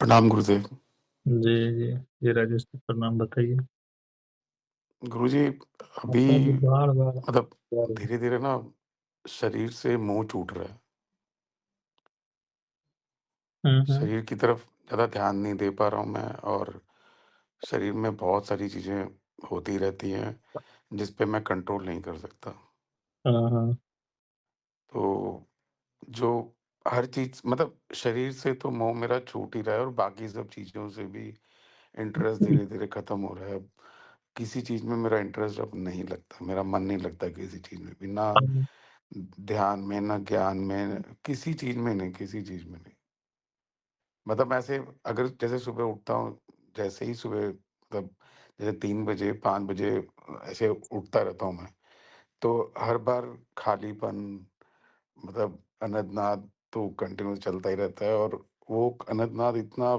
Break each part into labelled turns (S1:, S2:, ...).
S1: प्रणाम गुरुदेव।
S2: जी, जी। जी, राजेश जी, प्रणाम बताइए।
S1: गुरुजी, अभी
S2: आपका भी बार-बार
S1: मतलब
S2: आ रही है।
S1: धीरे-धीरे ना शरीर से मोह छूट रहा है।
S2: हुँ, हुँ।
S1: शरीर की तरफ ज़्यादा ध्यान नहीं दे पा रहा हूँ मैं, और शरीर में बहुत सारी चीज़ें होती रहती हैं, जिस पे मैं कंट्रोल नहीं कर सकता।
S2: हाँ, हाँ।
S1: तो जो हर चीज़ मतलब शरीर से तो मोह मेरा छूट ही रहा है, और बाकी सब चीज़ों से भी इंटरेस्ट धीरे-धीरे खत्म हो रहा है। अब किसी चीज़ में मेरा इंटरेस्ट अब नहीं लगता, मेरा मन नहीं लगता किसी चीज़ में भी, ना
S2: हाँ,
S1: ध्यान में, ना ज्ञान में, किसी चीज़ में नहीं, किसी चीज़ में नहीं। मतलब ऐसे अगर जैसे सुबह उठता हूँ, जैसे ही सुबह मतलब जैसे 3 बजे, 5 बजे ऐसे उठता रहता हूँ मैं, तो हर बार खालीपन, मतलब अनदनाद तो कंटिन्यू चलता ही रहता है, और वो अनदनाद इतना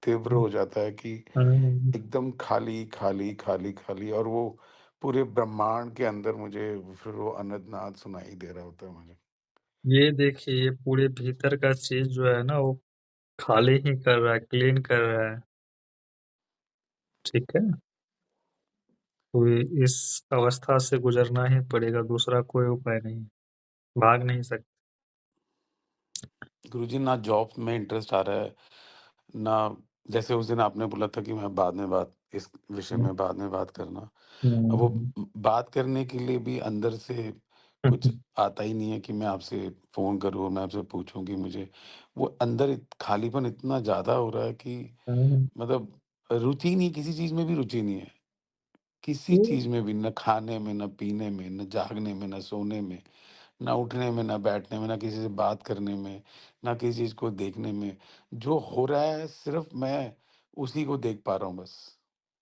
S1: तीव्र
S2: हुँ,
S1: हो जाता है कि
S2: हुँ।
S1: एकदम खाली, खाली, खाली, खाली, और वो पूरे ब्रह्मांड के अंदर मुझे फिर वो अनदनाद सुनाई दे रहा होता है मुझे।
S2: ये देखिए, ये पूरे भीतर का चीज़ जो है ना, वो खाली ही कर रहा है, क्लीन कर रहा है, ठीक है? तो इस अवस्था से गुज़रना ही पड़ेगा, दूसरा कोई उपाय नहीं, भाग नहीं सकते।
S1: गुरुजी, ना जॉब में इंटरेस्ट आ रहा है, ना जैसे उस दिन आपने बोला था कि मैं बाद में बात इस विषय
S2: हुँ,
S1: में बाद में बात करना। अब वो
S2: हुँ,
S1: बात करने के लिए भी अंदर से कुछ
S2: हुँ,
S1: आता ही नहीं है कि मैं आपसे फ़ोन करूँ, मैं आपसे पूछूँ कि मुझे वो अंदर खालीपन इतना ज़्यादा हो रहा है कि
S2: हुँ।
S1: मतलब रुचि नहीं, किसी चीज़ में भी रुचि नहीं है। किसी
S2: वो
S1: चीज़ में भी, ना खाने में, ना पीने में, ना जागने में, ना सोने में, ना उठने में, ना बैठने में, ना किसी से बात करने में, ना किसी चीज़ को देखने में। जो हो रहा है सिर्फ़ मैं उसी को देख पा रहा हूँ बस।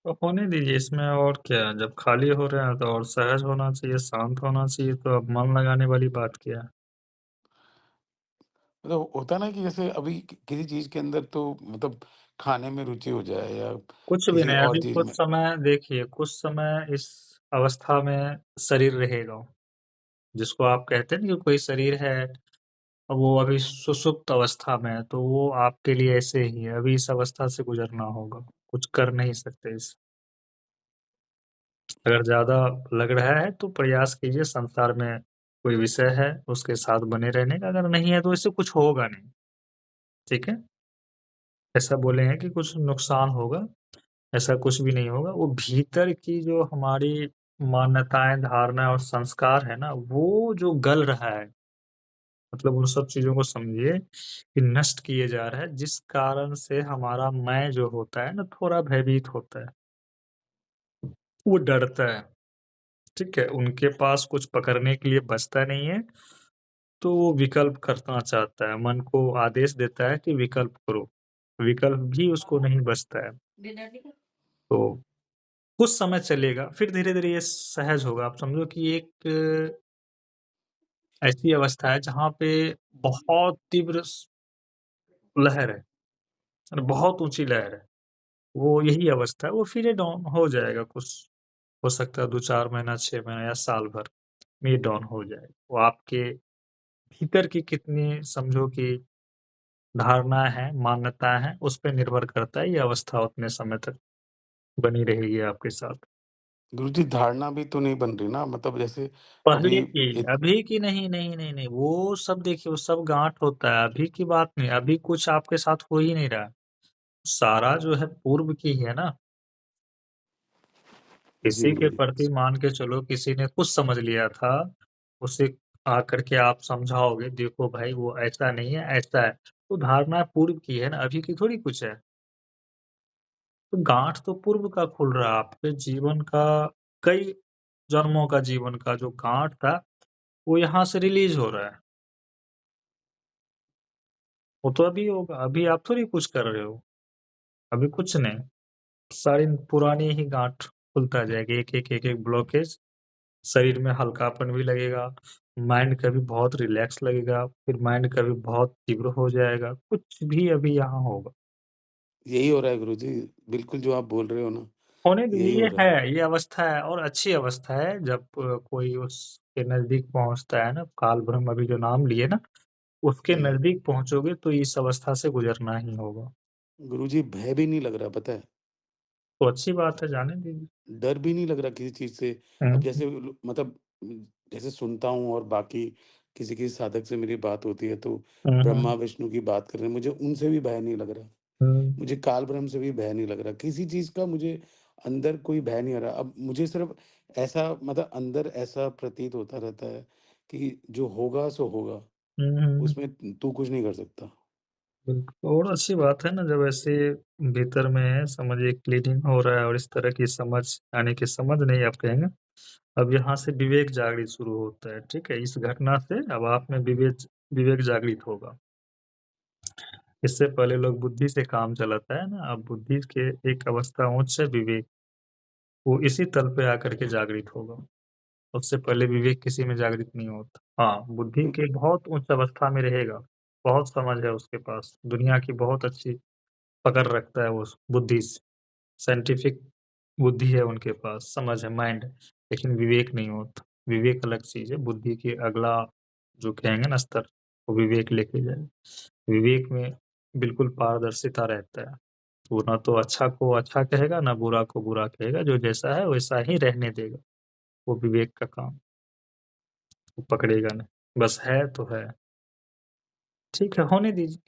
S2: तो होने दीजिए इसमें और क्या, जब खाली हो रहे हैं तो और सहज होना चाहिए, शांत होना चाहिए, तो अब मन लगाने वाली बात क्या है?
S1: मतलब होता है ना कि जैसे अभी किसी चीज़ के अंदर तो मतलब खाने में रुचि हो जाए, या
S2: कुछ भी
S1: किसी
S2: नहीं,
S1: और
S2: अभी
S1: चीज़
S2: कुछ
S1: में।
S2: समय देखिए, कुछ समय इस अवस्था में शरीर रहेगा। जिसको आप कहते हैं ना कि कोई शरीर है, वो अभी सुषुप्त अवस्था में है, तो वो आपके लिए ऐसे ही है, अभी इस अवस्था से गुज़रना होगा, कुछ कर नहीं सकते इस अगर ज़्यादा लग रहा है तो प्रयास कीजिए संसार में कोई विषय है, उसके साथ बने रहने का, अगर नहीं है तो इससे कुछ होगा नहीं, ठीक है? ऐसा बोले हैं कि कुछ नुकसान होगा, ऐसा कुछ भी नहीं होगा, वो भीतर की जो हमारी मान्यताएँ, धारणा और संस्कार है ना, वो जो गल रहा है, मतलब उन सब चीज़ों को समझिए कि नष्ट किए जा रहा है, जिस कारण से हमारा मैं जो होता है ना, थोड़ा भयभीत होता है, वो डरता है, ठीक है? उनके पास कुछ पकड़ने के लिए बचता नहीं है, तो वो विकल्प करना चाहता है, मन को आदेश देता है कि विकल्प करो, विकल्प भी उसको नहीं बचता है। तो कुछ समय चलेगा, फिर धीरे-धीरे ये सहज होगा। आप समझो कि एक ऐसी अवस्था है जहाँ पे बहुत तीव्र लहर है और बहुत ऊँची लहर है। वो यही अवस्था है, वो फिर ये डाउन हो जाएगा कुछ हो सकता है 2-4 महीना, 6 महीना या साल भर में ये डाउन हो जाएगा। वो आपके भीतर की कितनी समझो कि धारणाएँ हैं, मान्यताएँ हैं, उस पे निर्भर करता है ये अवस्था उतने समय तक बनी रहेगी आपके साथ।
S1: गुरुजी, धारणा भी तो नहीं बन रही ना, मतलब जैसे अभी
S2: पहले की,
S1: इत
S2: अभी की नहीं, नहीं, नहीं, नहीं, वो सब देखिए वो सब गाँठ होता है, अभी की बात नहीं, अभी कुछ आपके साथ हो ही नहीं रहा है। सारा जो है पूर्व की है ना,
S1: जी
S2: किसी के
S1: गुरुजी।
S2: प्रति मान के चलो किसी ने कुछ समझ लिया था, उसे आकर के आप समझाओगे, देखो भाई वो ऐसा नहीं है, ऐसा है। तो धारणा पूर्व की है ना, अभी की थोड़ी कुछ है। तो गाँठ तो पूर्व का खुल रहा है, आपके जीवन का कई जन्मों का जीवन का जो गाँठ था, वो यहाँ से रिलीज़ हो रहा है। वो तो अभी होगा, अभी आप थोड़ी कुछ कर रहे हो, अभी कुछ नहीं। सारी पुरानी ही गाँठ खुलता जाएगा, एक-एक, एक-एक ब्लॉकेज शरीर में हल्कापन भी लगेगा, माइंड का भी बहुत रिलैक्स लगेगा, फिर माइंड का भी बहुत तीव्र हो जाएगा, कुछ भी अभी यहाँ होगा।
S1: यही हो रहा है गुरुजी, बिल्कुल जो आप बोल रहे हो ना,
S2: होने
S1: यही
S2: दीजिए
S1: हो
S2: ये
S1: रहा है।
S2: है, ये अवस्था है और अच्छी अवस्था है जब कोई उसके नज़दीक पहुँचता है ना, काल ब्रह्म अभी जो नाम लिए ना, उसके
S1: जी।
S2: नज़दीक पहुँचोगे तो इस अवस्था से गुज़रना ही होगा।
S1: गुरुजी भय भी नहीं लग रहा, पता है?
S2: तो अच्छी बात है, जाने दीजिए।
S1: डर भी नहीं लग रहा किसी चीज़ से। अब
S2: हुँ,
S1: जैसे मतलब जैसे सुनता हूँ और बाकी किसी-किसी साधक से मेरी बात होती है, तो
S2: हुँ,
S1: ब्रह्मा,
S2: हुँ,
S1: विष्णु की बात कर रहे हैं, मुझे उनसे भी भय नहीं लग रहा।
S2: हुँ,
S1: मुझे काल ब्रह्म से भी भय नहीं लग रहा। किसी चीज़ का मुझे अंदर कोई भय नहीं आ रहा। अब मुझे सिर्फ़ ऐसा मतलब अंदर ऐसा प्रतीत होता रहता है कि जो होगा सो होगा,
S2: हुँ, हुँ।
S1: उसमें तू कुछ नहीं कर सकता।
S2: बिल्कुल, और अच्छी बात है ना जब ऐसे भीतर में समझिए क्लीनिंग हो रहा है और इस तरह की समझ, यानी कि समझ नहीं आप कहेंगे, अब यहाँ से विवेक जागृत शुरू होता है, ठीक है? इस घटना से अब आप में विवेक जागृत होगा। इससे पहले लोग बुद्धि से काम चलाता है ना, अब बुद्धि के एक अवस्था उच्च है विवेक, वो इसी तल पे आकर के जागृत होगा। उससे पहले विवेक किसी में जागृत नहीं होता। हाँ, बुद्धि
S1: क्यों
S2: के बहुत उच्च अवस्था में रहेगा, बहुत समझ है उसके पास, दुनिया की बहुत अच्छी पकड़ रखता है वो बुद्धि से, साइंटिफिक बुद्धि है उनके पास, समझ है, माइंड है, लेकिन विवेक नहीं होता। विवेक अलग चीज़ है, बुद्धि के अगला जो कहेंगे ना स्तर, वो विवेक लेके जाएगा। विवेक में बिल्कुल पारदर्शिता रहता है। वो ना तो अच्छा को अच्छा कहेगा, ना बुरा को बुरा कहेगा, जो जैसा है वैसा ही रहने देगा। वो विवेक का काम, वो पकड़ेगा नहीं। बस है तो है, ठीक है, होने दीजिए,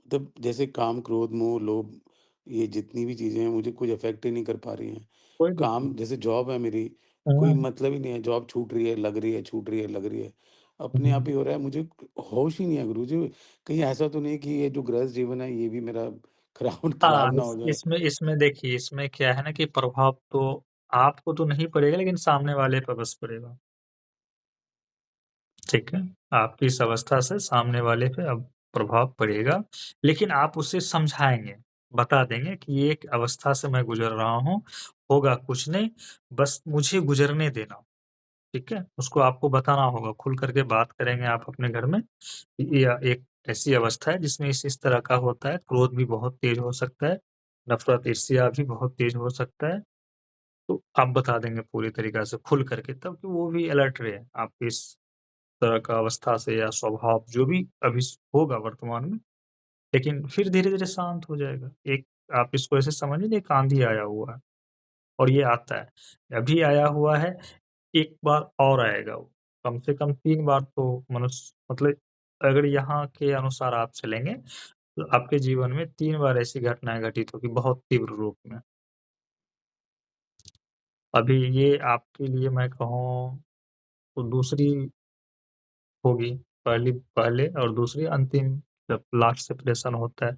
S1: मतलब जैसे काम, क्रोध, मोह, लोभ, ये जितनी भी चीज़ें हैं मुझे कुछ अफ़ेक्ट ही नहीं कर पा रही हैं।
S2: कोई दिक्कत
S1: काम जैसे जॉब है मेरी, कोई
S2: हुँ,
S1: मतलब ही नहीं है, जॉब छूट रही है, लग रही है, छूट रही है, लग रही है। अपने आप
S2: हुँ।
S1: ही हो रहा है, मुझे होश ही नहीं है गुरुजी। कहीं ऐसा तो नहीं कि ये जो गृहस्थ जीवन है ये भी मेरा खराब
S2: हाँ,
S1: खराब ना
S2: इस
S1: हो जाए?
S2: इसमें इसमें देखिए, इसमें क्या है ना कि प्रभाव तो आपको तो नहीं पड़ेगा, लेकिन सामने वाले पे बस पड़ेगा, ठीक है? आपकी इस अवस्था से सामने वाले पे अब प्रभाव पड़ेगा, लेकिन आप उसे समझाएँगे, बता देंगे कि ये एक अवस्था से मैं गुज़र रहा हूँ, होगा कुछ नहीं, बस मुझे गुज़रने देना। ठीक है? उसको आपको बताना होगा, खुल कर के बात करेंगे आप अपने घर में, कि या एक ऐसी अवस्था है जिसमें इस तरह का होता है, क्रोध भी बहुत तेज़ हो सकता है, नफ़रत, ईर्ष्या भी बहुत तेज़ हो सकता है, तो आप बता देंगे पूरी तरीक़ा से खुल कर के तब कि वो भी अलर्ट रहे, आपकी इस तरह का अवस्था से या स्वभाव जो भी अभी होगा वर्तमान में, लेकिन फिर धीरे-धीरे शांत हो जाएगा। एक आप इसको ऐसे समझिए एक आँधी आया हुआ है और ये आता है, अभी आया हुआ है, एक बार और आएगा वो, कम से कम 3 बार तो मनुष्य मतलब अगर यहाँ के अनुसार आप चलेंगे, तो आपके जीवन में 3 बार ऐसी घटनाएँ घटित होगी बहुत तीव्र रूप में। अभी ये आपके लिए मैं कहूँ तो दूसरी होगी, पहली पहले और दूसरी अंतिम जब लास्ट सेपरेशन होता है,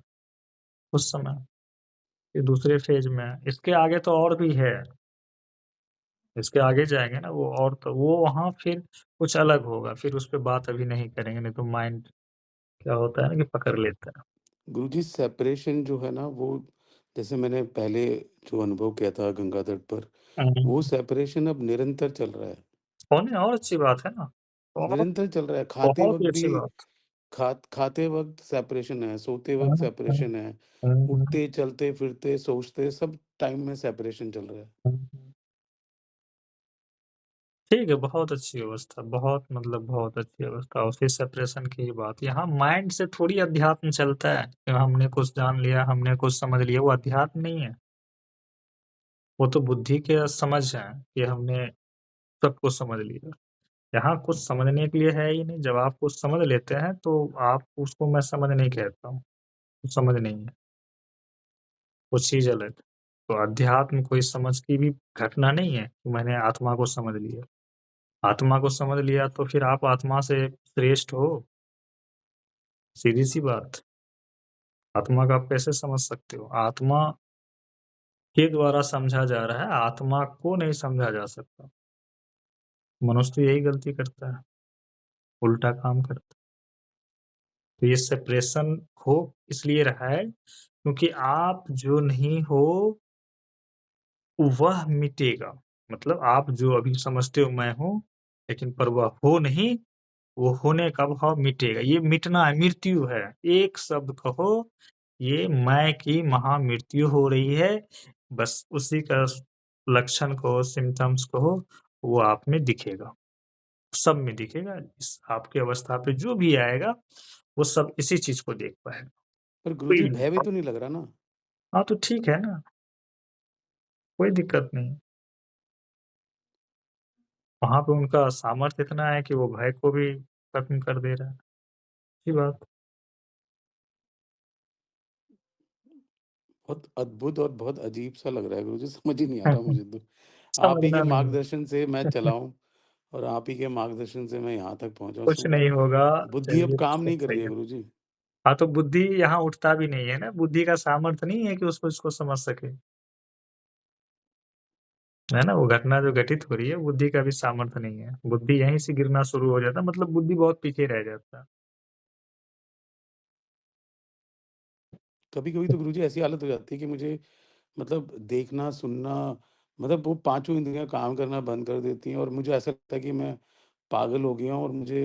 S2: उस समय, ये दूसरे फ़ेज़ में है। इसके आगे तो और भी है, इसके आगे जाएँगे ना वो और तो वो वहाँ फिर कुछ अलग होगा, फिर उस पे बात अभी नहीं करेंगे, नहीं तो माइंड क्या होता है ना कि पकड़ लेता है।
S1: गुरुजी सेपरेशन जो है ना वो, जैसे मैंने पहले जो अनुभव किया था गंगा तट पर, वो
S2: हुँ,
S1: सेपरेशन अब निरंतर चल रहा है।
S2: होने और अच्छी बात है ना, बहुत
S1: निरंतर चल रहा है। खाते
S2: बहुत
S1: वक़्त
S2: ही
S1: भी
S2: अच्छी बात।
S1: खाते वक़्त सेपरेशन है, सोते
S2: हुँ,
S1: वक़्त
S2: हुँ,
S1: सेपरेशन है,
S2: हुँ,
S1: उठते, चलते, फिरते, सोचते सब टाइम में सेपरेशन चल रहा है।
S2: हुँ। ठीक है, बहुत अच्छी अवस्था, बहुत मतलब बहुत अच्छी अवस्था, उसी सेपरेशन की ही बात। यहाँ माइंड से थोड़ी अध्यात्म चलता है, कि हमने कुछ जान लिया, हमने कुछ समझ लिया, वो अध्यात्म नहीं है। वो तो बुद्धि के समझ है, कि हमने सब कुछ समझ लिया। यहाँ कुछ समझने के लिए है ही नहीं, जब आप कुछ समझ लेते हैं, तो आप उसको मैं समझ नहीं कहता हूँ, समझ नहीं है, वो चीज़ अलग। तो अध्यात्म कोई समझ की भी घटना नहीं है, कि मैंने आत्मा को समझ लिया। आत्मा को समझ लिया तो फिर आप आत्मा से श्रेष्ठ हो, सीधी-सी बात। आत्मा को आप कैसे समझ सकते हो? आत्मा के द्वारा समझा जा रहा है, आत्मा को नहीं समझा जा सकता। मनुष्य तो यही गलती करता है, उल्टा काम करता है। तो ये सेपरेशन हो इसलिए रहा है, क्योंकि आप जो नहीं हो, वह मिटेगा। मतलब आप जो अभी समझते हो मैं हूँ, लेकिन पर वह हो नहीं, वो होने का भाव मिटेगा। ये मिटना है, मृत्यु है। एक शब्द कहो, ये मैं की महामृत्यु हो रही है। बस उसी का लक्षण कहो, सिम्पटम्स कहो, वो आप में दिखेगा। सब में दिखेगा। इस आपकी अवस्था पे जो भी आएगा, वो सब इसी चीज़ को देख पाएगा।
S1: पर गुरुजी
S2: कोई
S1: भय भी तो नहीं लग रहा ना?
S2: हाँ, तो ठीक है ना, कोई दिक्कत नहीं। वहाँ पे उनका सामर्थ्य इतना है कि वो भय को भी खत्म कर दे रहा है। अच्छी बात।
S1: बहुत अद्भुत और बहुत अजीब-सा लग रहा है गुरुजी, समझ ही नहीं आ रहा मुझे तो। आप ही के
S2: समझना नहीं है।
S1: मार्गदर्शन से मैं चला हूँ और आप ही के मार्गदर्शन से मैं यहाँ तक पहुँचा हूँ,
S2: कुछ
S1: सो
S2: नहीं होगा,
S1: बुद्धि अब
S2: चलिए
S1: काम
S2: सब
S1: नहीं कर
S2: सही
S1: रही है
S2: है।
S1: गुरुजी।
S2: हाँ, तो बुद्धि यहाँ उठता भी नहीं है ना, बुद्धि का सामर्थ्य नहीं है कि उसको इसको समझ सके, है ना? वो घटना जो घटित हो रही है, बुद्धि का भी सामर्थ्य नहीं है। बुद्धि यहीं से गिरना शुरू हो जाता है, मतलब बुद्धि बहुत पीछे रह जाता है।
S1: कभी-कभी तो गुरुजी ऐसी हालत हो जाती है कि मुझे मतलब देखना, सुनना मतलब वो पाँचों इंद्रियाँ काम करना बंद कर देती हैं और मुझे ऐसा लगता है कि मैं पागल हो गया हूँ और मुझे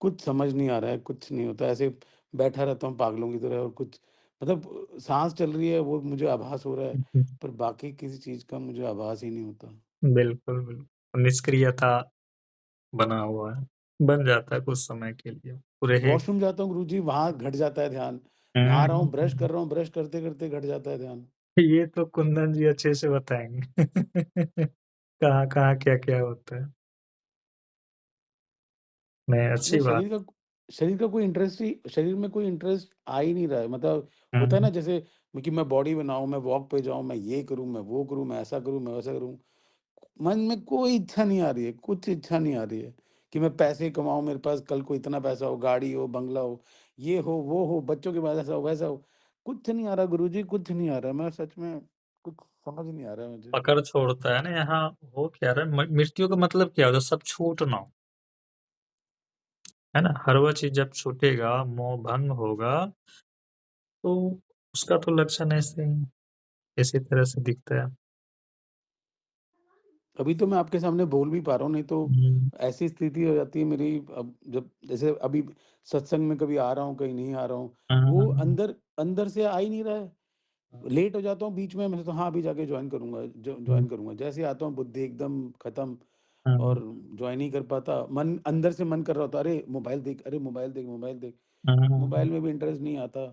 S1: कुछ समझ नहीं आ रहा है, कुछ नहीं होता है। ऐसे बैठा रहता हूँ पागलों की तरह और कुछ मतलब साँस चल रही है वो मुझे आभास हो रहा है,
S2: हुँ, हुँ।
S1: पर बाकी किसी चीज़ का मुझे आभास ही नहीं होता।
S2: बिल्कुल, बिल्कुल। निष्क्रियता बना हुआ है, बन जाता है कुछ समय के लिए। पूरे ही
S1: वॉशरूम जाता हूँ गुरुजी, वहाँ घट जाता है ध्यान।
S2: हुँ,
S1: नहा रहा हूँ,
S2: हुँ,
S1: ब्रश कर
S2: हुँ।
S1: रहा हूँ, ब्रश करते-करते घट जाता है ध्यान।
S2: ये तो कुंदन जी अच्छे से बताएँगे। कहाँ-कहाँ, क्या-क्या होता है। नहीं,
S1: मतलब
S2: अच्छी बात।
S1: शरीर का कोई इंटरेस्ट ही शरीर में कोई इंटरेस्ट आ ही नहीं रहा है। मतलब होता है ना
S2: हुँ,
S1: जैसे कि मैं बॉडी बनाऊँ, मैं वॉक पे जाऊँ, मैं ये करूँ, मैं वो करूँ, मैं ऐसा करूँ, मैं वैसा करूँ। मन में कोई इच्छा नहीं आ रही है, कुछ इच्छा नहीं आ रही है कि मैं पैसे कमाऊँ, मेरे पास कल को इतना पैसा हो, गाड़ी हो, बंगला हो, ये हो, वो हो, बच्चों के पास ऐसा हो, वैसा हो। कुछ नहीं आ रहा गुरुजी, कुछ नहीं आ रहा। मैं सच में कुछ समझ नहीं आ रहा है मुझे।
S2: पकड़ छोड़ता है ना यहाँ हो क्या रहा है मृत्यु का मतलब क्या होता है सब छूटना, है ना? हर वह चीज़ जब छूटेगा, मोह भंग होगा, तो उसका तो लक्षण ऐसे ही इसी तरह से दिखता है।
S1: अभी तो मैं आपके सामने बोल भी पा रहा हूँ, नहीं तो
S2: हुँ,
S1: ऐसी स्थिति हो जाती है मेरी अब जब जैसे अभी सत्संग में कभी आ रहा हूँ, कहीं नहीं आ रहा हूँ,
S2: हुँ,
S1: वो
S2: हुँ,
S1: अंदर अंदर से आ ही नहीं रहा है।
S2: हुँ,
S1: लेट हो जाता हूँ बीच में, मैं सोचता हूँ हाँ, अभी जाके जॉइन करूँगा,
S2: हुँ,
S1: जॉइन करूँगा। जैसे ही आता हूँ बुद्धि एकदम खत्म और
S2: हुँ,
S1: जॉइन नहीं कर पाता। मन अंदर से मन कर रहा होता है, अरे मोबाइल देख, अरे मोबाइल देख, मोबाइल देख।
S2: हुँ, हुँ।
S1: मोबाइल में भी इंटरेस्ट नहीं आता।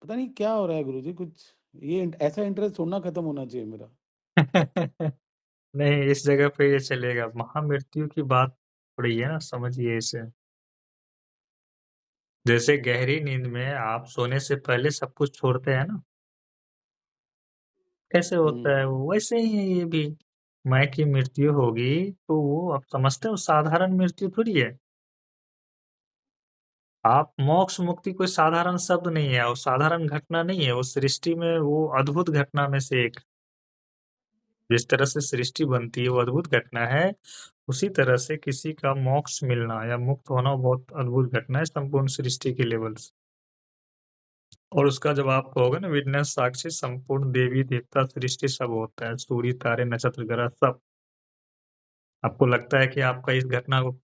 S1: पता नहीं क्या हो रहा है गुरुजी, कुछ ये ऐसा इंटरेस्ट थोड़ा ना खत्म होना चाहिए मेरा।
S2: नहीं, इस जगह पे ये चलेगा। महामृत्यु की बात हो रही है ना, समझिए इसे। जैसे गहरी नींद में आप सोने से पहले सब कुछ छोड़ते हैं ना, कैसे होता
S1: हुँ।
S2: है वो? वैसे ही है ये भी। मैं की मृत्यु होगी, तो वो आप समझते हो साधारण मृत्यु थोड़ी है। आप मोक्ष मुक्ति कोई साधारण शब्द नहीं है और साधारण घटना नहीं है, वो सृष्टि में वो अद्भुत घटना में से एक जिस तरह से सृष्टि बनती है वो अद्भुत घटना है, उसी तरह से किसी का मोक्ष मिलना या मुक्त होना बहुत अद्भुत घटना है संपूर्ण सृष्टि के लेवल से। और उसका जब आप कहोगे ना विटनेस साक्षी संपूर्ण देवी-देवता सृष्टि सब होता है, सूर्य, तारे, नक्षत्र, ग्रह सब। आपको लगता है कि आपका इस घटना को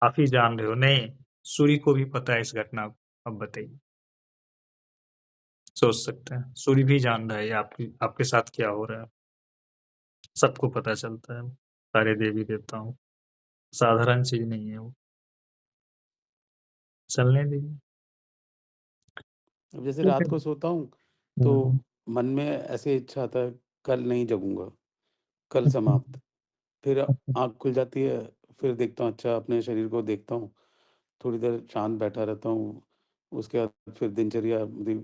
S2: आप ही जान रहे हो, नहीं, सूर्य को भी पता है इस घटना को। अब बताइए, सोच सकते हैं, सूर्य भी जान रहा है ये आपकी आपके साथ क्या हो रहा है, सबको पता चलता है, सारे देवी-देवताओं को। साधारण चीज़ नहीं है वो, चलने दीजिए।
S1: अब जैसे
S2: ठीक
S1: रात
S2: है।
S1: को सोता हूँ,
S2: हुँ,
S1: तो मन में ऐसे इच्छा आता है, कल नहीं जगूँगा, कल
S2: हुँ, हुँ,
S1: समाप्त। फिर
S2: हुँ, हुँ,
S1: आँख खुल जाती है, फिर देखता हूँ अच्छा अपने शरीर को देखता हूँ, थोड़ी देर शांत बैठा रहता हूँ, उसके बाद फिर दिनचर्या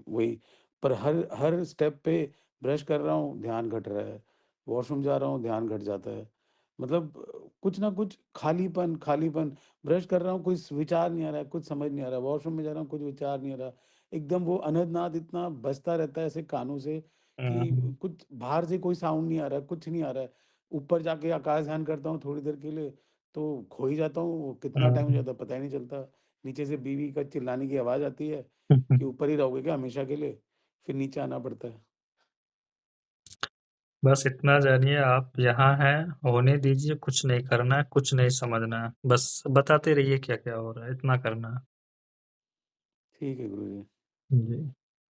S1: वही। पर हर हर स्टेप पे ब्रश कर रहा हूँ, ध्यान घट रहा है, वॉशरूम जा रहा हूँ, ध्यान घट जाता है। मतलब कुछ ना कुछ खालीपन, खालीपन, ब्रश कर रहा हूँ, कोई विचार नहीं आ रहा है, कुछ समझ नहीं आ रहा है, वॉशरूम में जा रहा हूँ, कुछ विचार नहीं आ रहा। एकदम वो अनहद-नाद इतना बजता रहता है ऐसे कानों से कि कुछ बाहर से कोई साउंड नहीं आ रहा है, कुछ नहीं आ रहा है। ऊपर जाके आकाश ध्यान करता हूँ थोड़ी देर के लिए, तो खो ही जाता हूँ, कितना टाइम हो
S2: हुँ,
S1: जाता है पता ही नहीं चलता। नीचे से बीवी का चिल्लाने की आवाज़ आती है
S2: हुँ, हुँ।
S1: कि ऊपर ही रहोगे क्या हमेशा के लिए? फिर नीचे आना पड़ता है।
S2: बस इतना जानिए आप यहाँ हैं, होने दीजिए, कुछ नहीं करना है, कुछ नहीं समझना है। बस बताते रहिए क्या-क्या हो रहा है, इतना करना है।
S1: ठीक है गुरुजी।
S2: जी।